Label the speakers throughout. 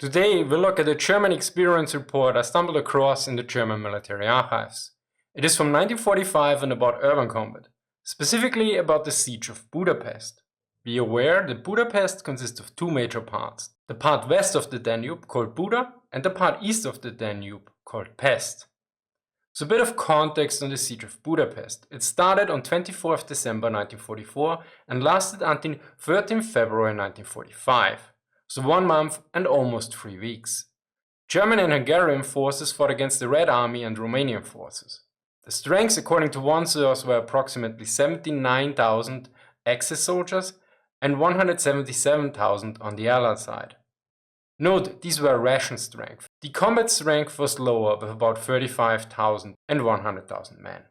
Speaker 1: Today we'll look at a German experience report I stumbled across in the German military archives. It is from 1945 and about urban combat, specifically about the siege of Budapest. Be aware that Budapest consists of two major parts, the part west of the Danube called Buda and the part east of the Danube called Pest. So a bit of context on the siege of Budapest. It started on 24th December 1944 and lasted until 13th February 1945. So 1 month and almost 3 weeks. German and Hungarian forces fought against the Red Army and Romanian forces. The strengths according to one source were approximately 79,000 Axis soldiers and 177,000 on the Allied side. Note, these were ration strength. The combat strength was lower with about 35,000 and 100,000 men.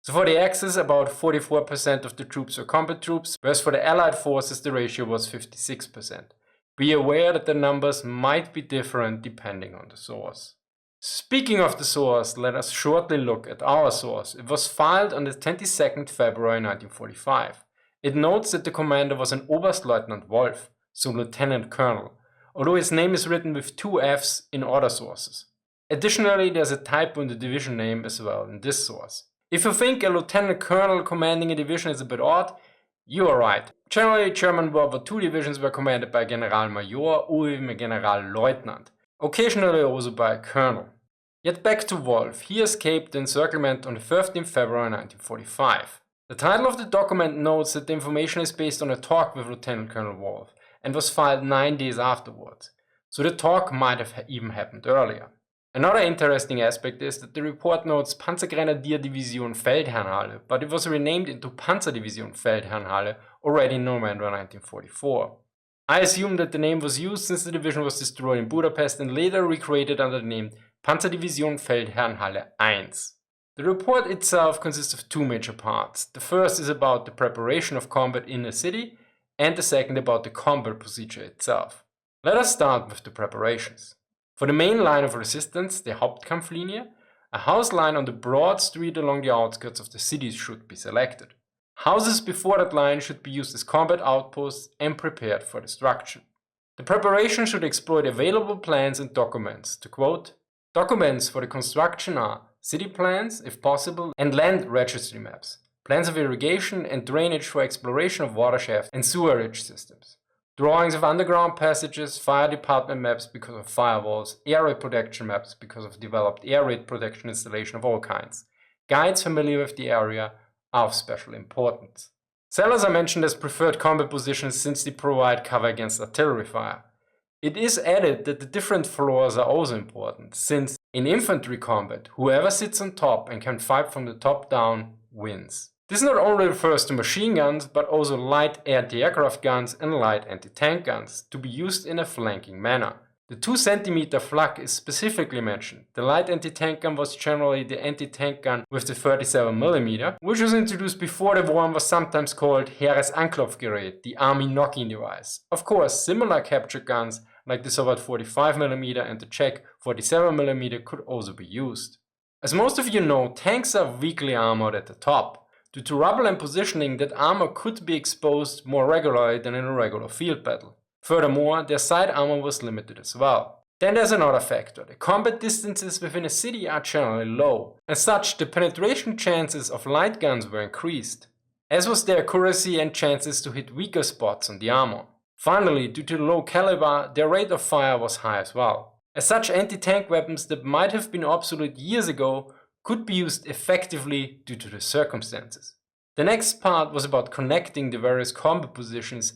Speaker 1: So for the Axis about 44% of the troops were combat troops, whereas for the Allied forces the ratio was 56%. Be aware that the numbers might be different depending on the source. Speaking of the source, let us shortly look at our source. It was filed on the 22nd February 1945. It notes that the commander was an Oberstleutnant Wolf, so Lieutenant Colonel, although his name is written with 2 F's in other sources. Additionally, there's a typo in the division name as well in this source. If you think a Lieutenant Colonel commanding a division is a bit odd, you are right. Generally, German World War II divisions were commanded by a Generalmajor or even a Generalleutnant, occasionally also by a colonel. Yet back to Wolf, he escaped the encirclement on the 13th February 1945. The title of the document notes that the information is based on a talk with Lieutenant Colonel Wolf and was filed 9 days afterwards, so the talk might have even happened earlier. Another interesting aspect is that the report notes Panzergrenadierdivision Feldherrnhalle, but it was renamed into Panzerdivision Feldherrnhalle already in November 1944. I assume that the name was used since the division was destroyed in Budapest and later recreated under the name Panzerdivision Feldherrnhalle I. The report itself consists of 2 major parts. The first is about the preparation of combat in a city, and the second about the combat procedure itself. Let us start with the preparations. For the main line of resistance, the Hauptkampflinie, a house line on the broad street along the outskirts of the cities should be selected. Houses before that line should be used as combat outposts and prepared for destruction. The preparation should exploit available plans and documents. To quote, "Documents for the construction are city plans, if possible, and land registry maps, plans of irrigation and drainage for exploration of watershed and sewerage systems. Drawings of underground passages, fire department maps because of firewalls, air raid protection maps because of developed air raid protection installation of all kinds. Guides familiar with the area are of special importance." Cellars are mentioned as preferred combat positions since they provide cover against artillery fire. It is added that the different floors are also important, since in infantry combat, whoever sits on top and can fight from the top down wins. This not only refers to machine guns, but also light anti-aircraft guns and light anti-tank guns, to be used in a flanking manner. The 2 cm flak is specifically mentioned. The light anti-tank gun was generally the anti-tank gun with the 37 mm, which was introduced before the war and was sometimes called Heeres Anklopfgerät, the army knocking device. Of course, similar capture guns like the Soviet 45 mm and the Czech 47 mm could also be used. As most of you know, tanks are weakly armored at the top. Due to rubble and positioning, that armor could be exposed more regularly than in a regular field battle. Furthermore, their side armor was limited as well. Then there's another factor. The combat distances within a city are generally low. As such, the penetration chances of light guns were increased, as was their accuracy and chances to hit weaker spots on the armor. Finally, due to the low caliber, their rate of fire was high as well. As such, anti-tank weapons that might have been obsolete years ago could be used effectively due to the circumstances. The next part was about connecting the various combat positions,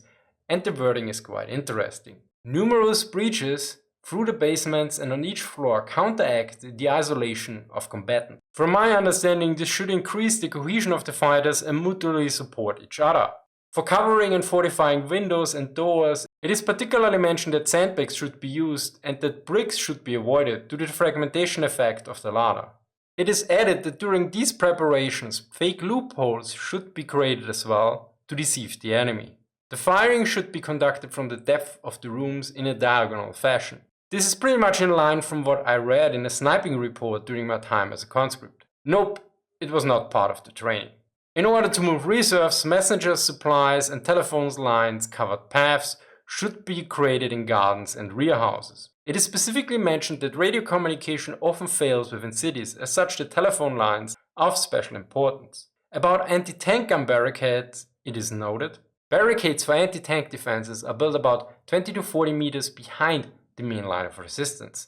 Speaker 1: and the wording is quite interesting. Numerous breaches through the basements and on each floor counteract the isolation of combatants. From my understanding, this should increase the cohesion of the fighters and mutually support each other. For covering and fortifying windows and doors, it is particularly mentioned that sandbags should be used and that bricks should be avoided due to the fragmentation effect of the latter. It is added that during these preparations, fake loopholes should be created as well to deceive the enemy. The firing should be conducted from the depth of the rooms in a diagonal fashion. This is pretty much in line from what I read in a sniping report during my time as a conscript. Nope, it was not part of the training. In order to move reserves, messengers, supplies and telephone lines, covered paths should be created in gardens and rear houses. It is specifically mentioned that radio communication often fails within cities, as such the telephone lines are of special importance. About anti-tank gun barricades, it is noted, barricades for anti-tank defenses are built about 20 to 40 meters behind the main line of resistance.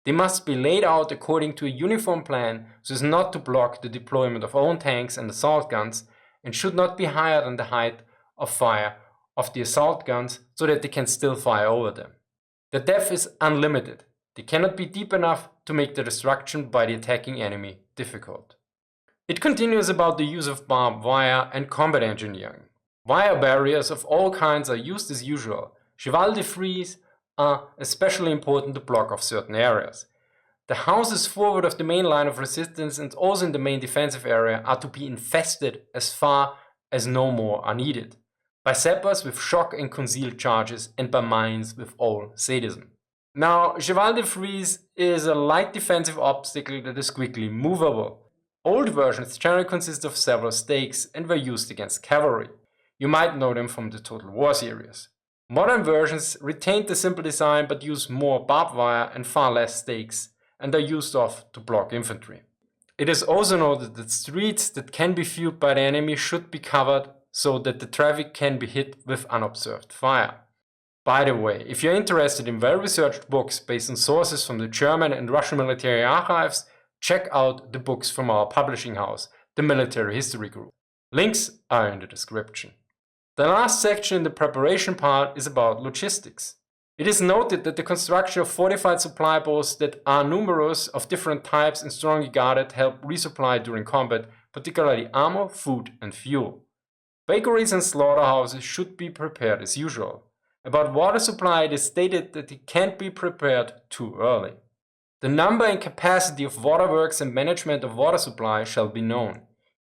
Speaker 1: They must be laid out according to a uniform plan so as not to block the deployment of own tanks and assault guns, and should not be higher than the height of fire of the assault guns so that they can still fire over them. The depth is unlimited. They cannot be deep enough to make the destruction by the attacking enemy difficult. It continues about the use of barbed wire and combat engineering. Wire barriers of all kinds are used as usual. Cheval de frise are especially important to block off certain areas. The houses forward of the main line of resistance and also in the main defensive area are to be infested as far as no more are needed, by sappers with shock and concealed charges and by mines with all sadism. Now, cheval de frise is a light defensive obstacle that is quickly movable. Old versions generally consist of several stakes and were used against cavalry. You might know them from the Total War series. Modern versions retained the simple design but use more barbed wire and far less stakes, and are used off to block infantry. It is also noted that streets that can be viewed by the enemy should be covered so that the traffic can be hit with unobserved fire. By the way, if you're interested in well-researched books based on sources from the German and Russian military archives, check out the books from our publishing house, the Military History Group. Links are in the description. The last section in the preparation part is about logistics. It is noted that the construction of fortified supply posts that are numerous of different types and strongly guarded help resupply during combat, particularly ammo, food and fuel. Bakeries and slaughterhouses should be prepared as usual. About water supply, it is stated that it can't be prepared too early. The number and capacity of waterworks and management of water supply shall be known.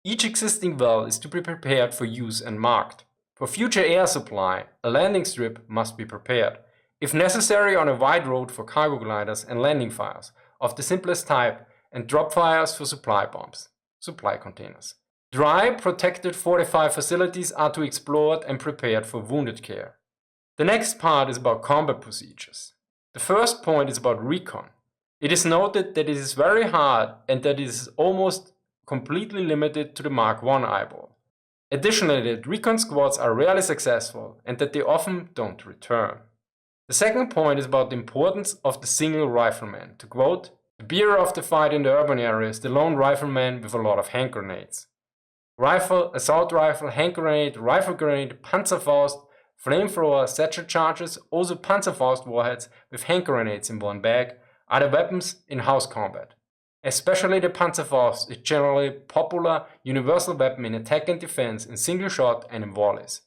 Speaker 1: Each existing well is to be prepared for use and marked. For future air supply, a landing strip must be prepared, if necessary on a wide road for cargo gliders and landing fires of the simplest type, and drop fires for supply bombs, supply containers. Dry, protected, fortified facilities are to be explored and prepared for wounded care. The next part is about combat procedures. The first point is about recon. It is noted that it is very hard and that it is almost completely limited to the Mark I eyeball. Additionally, that recon squads are rarely successful and that they often don't return. The second point is about the importance of the single rifleman. To quote, "The beer of the fight in the urban area is the lone rifleman with a lot of hand grenades. Rifle, assault rifle, hand grenade, rifle grenade, Panzerfaust, flamethrower, satchel charges, also Panzerfaust warheads with hand grenades in one bag are the weapons in house combat. Especially the Panzerfaust is generally a popular universal weapon in attack and defense in single shot and in volleys.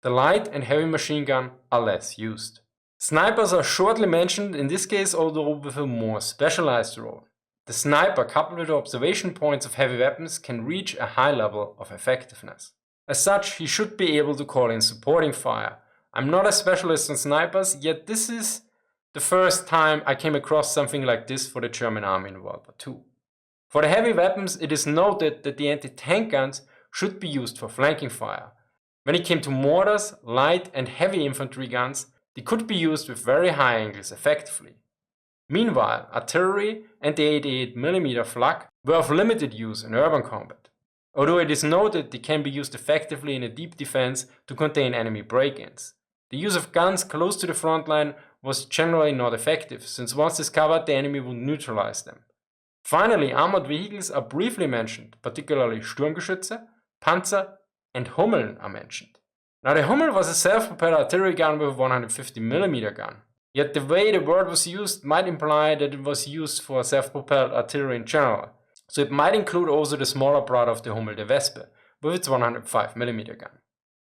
Speaker 1: The light and heavy machine gun are less used. Snipers are shortly mentioned, in this case although with a more specialized role. The sniper coupled with observation points of heavy weapons can reach a high level of effectiveness. As such, he should be able to call in supporting fire. I'm not a specialist on snipers, yet this is the first time I came across something like this for the German army in World War II. For the heavy weapons, it is noted that the anti-tank guns should be used for flanking fire. When it came to mortars, light and heavy infantry guns, they could be used with very high angles effectively. Meanwhile, artillery and the 88mm flak were of limited use in urban combat. Although it is noted they can be used effectively in a deep defense to contain enemy break-ins. The use of guns close to the front line was generally not effective, since once discovered the enemy would neutralize them. Finally, armored vehicles are briefly mentioned, particularly Sturmgeschütze, Panzer and Hummeln are mentioned. Now the Hummel was a self-propelled artillery gun with a 150mm gun. Yet the way the word was used might imply that it was used for self-propelled artillery in general. So it might include also the smaller brother of the Hummel, the Wespe, with its 105mm gun.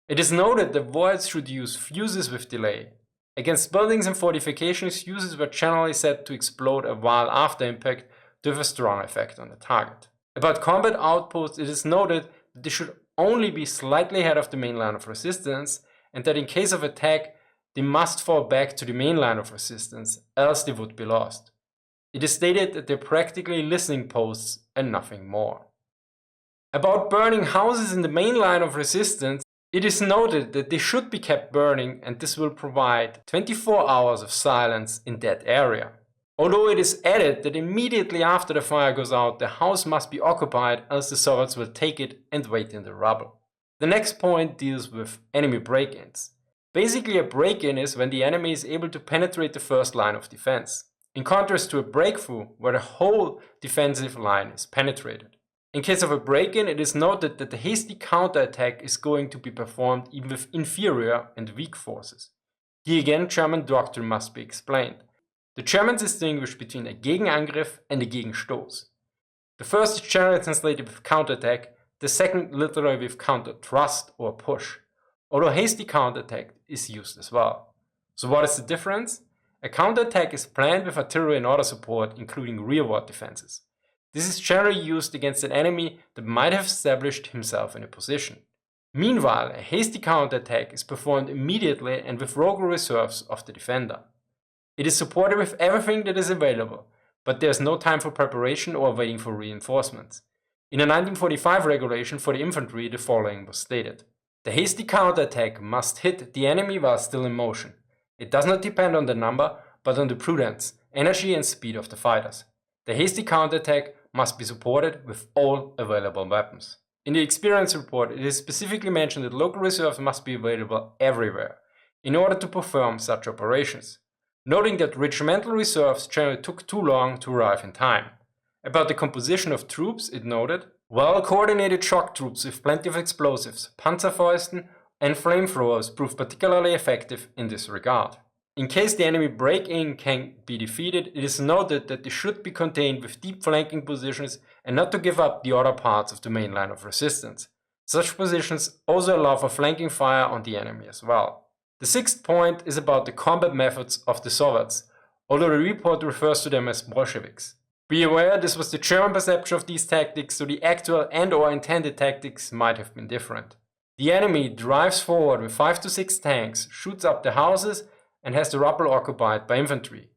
Speaker 1: It is noted that warheads should use fuses with delay. Against buildings and fortifications, fuses were generally said to explode a while after impact to have a strong effect on the target. About combat outposts, it is noted that they should only be slightly ahead of the main line of resistance, and that in case of attack, they must fall back to the main line of resistance, else they would be lost. It is stated that they're practically listening posts and nothing more. About burning houses in the main line of resistance, It is noted that they should be kept burning, and this will provide 24 hours of silence in that area. Although it is added that immediately after the fire goes out, the house must be occupied, else the Soviets will take it and wait in the rubble. The next point deals with enemy break-ins. Basically, a break-in is when the enemy is able to penetrate the first line of defense, in contrast to a breakthrough where the whole defensive line is penetrated. In case of a break-in, it is noted that the hasty counterattack is going to be performed even with inferior and weak forces. Here again, German doctrine must be explained. The Germans distinguish between a Gegenangriff and a Gegenstoß. The first is generally translated with counterattack, the second literally with counter-thrust or push, although hasty counterattack is used as well. So what is the difference? A counterattack is planned with artillery and other support, including rearward defenses. This is generally used against an enemy that might have established himself in a position. Meanwhile, a hasty counterattack is performed immediately and with local reserves of the defender. It is supported with everything that is available, but there is no time for preparation or waiting for reinforcements. In a 1945 regulation for the infantry, the following was stated. The hasty counterattack must hit the enemy while still in motion. It does not depend on the number, but on the prudence, energy and speed of the fighters. The hasty counterattack must be supported with all available weapons. In the experience report, it is specifically mentioned that local reserves must be available everywhere in order to perform such operations, noting that regimental reserves generally took too long to arrive in time. About the composition of troops, it noted, well-coordinated shock troops with plenty of explosives, Panzerfäusten, and flamethrowers proved particularly effective in this regard. In case the enemy break-in can be defeated, it is noted that they should be contained with deep flanking positions and not to give up the other parts of the main line of resistance. Such positions also allow for flanking fire on the enemy as well. The sixth point is about the combat methods of the Soviets, although the report refers to them as Bolsheviks. Be aware this was the German perception of these tactics, so the actual and/or intended tactics might have been different. The enemy drives forward with 5 to 6 tanks, shoots up the houses, and has the rubble occupied by infantry.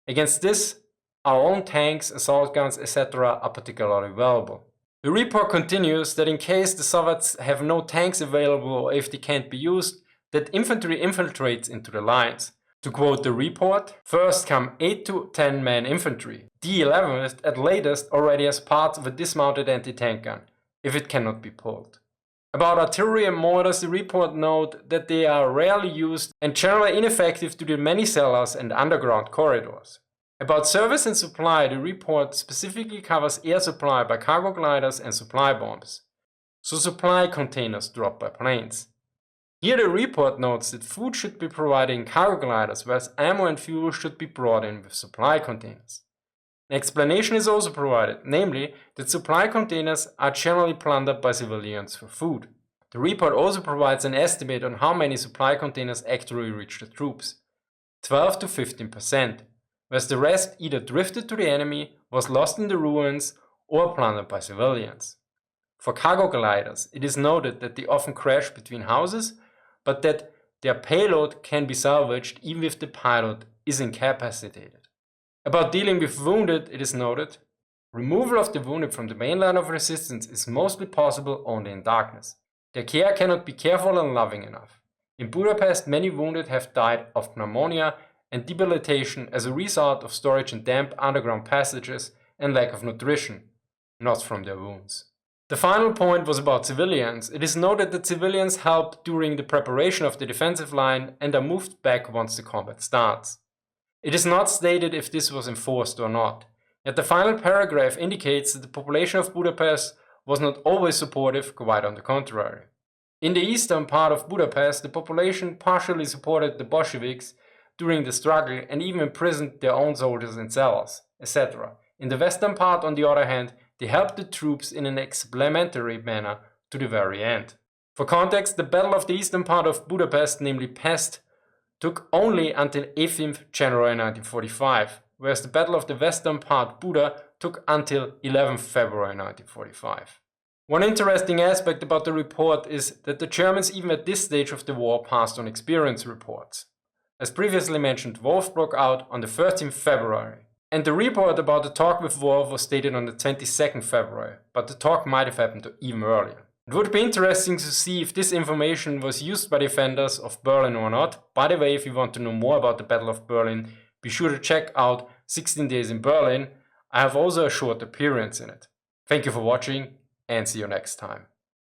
Speaker 1: Against this, our own tanks, assault guns, etc. are particularly valuable. The report continues that in case the Soviets have no tanks available or if they can't be used, that infantry infiltrates into the lines. To quote the report, first come 8 to 10 man infantry. The 11th at latest already has parts of a dismounted anti-tank gun, if it cannot be pulled. About artillery and mortars, the report note that they are rarely used and generally ineffective due to many cellars and underground corridors. About service and supply, the report specifically covers air supply by cargo gliders and supply bombs, so supply containers dropped by planes. Here the report notes that food should be provided in cargo gliders, whereas ammo and fuel should be brought in with supply containers. An explanation is also provided, namely that supply containers are generally plundered by civilians for food. The report also provides an estimate on how many supply containers actually reach the troops, 12 to 15%, whereas the rest either drifted to the enemy, was lost in the ruins, or plundered by civilians. For cargo gliders, it is noted that they often crash between houses, but that their payload can be salvaged even if the pilot is incapacitated. About dealing with wounded, it is noted, removal of the wounded from the main line of resistance is mostly possible only in darkness. Their care cannot be careful and loving enough. In Budapest, many wounded have died of pneumonia and debilitation as a result of storage in damp underground passages and lack of nutrition, not from their wounds. The final point was about civilians. It is noted that civilians help during the preparation of the defensive line and are moved back once the combat starts. It is not stated if this was enforced or not, yet the final paragraph indicates that the population of Budapest was not always supportive, quite on the contrary. In the eastern part of Budapest, the population partially supported the Bolsheviks during the struggle and even imprisoned their own soldiers in cellars, etc. In the western part, on the other hand, they helped the troops in an explanatory manner to the very end. For context, the Battle of the eastern part of Budapest, namely Pest, took only until 18th January 1945, whereas the Battle of the Western Part Buda took until 11th February 1945. One interesting aspect about the report is that the Germans even at this stage of the war passed on experience reports. As previously mentioned, Wolf broke out on the 13th February, and the report about the talk with Wolf was stated on the 22nd February, but the talk might have happened even earlier. It would be interesting to see if this information was used by defenders of Berlin or not. By the way, if you want to know more about the Battle of Berlin, be sure to check out 16 Days in Berlin. I have also a short appearance in it. Thank you for watching and see you next time.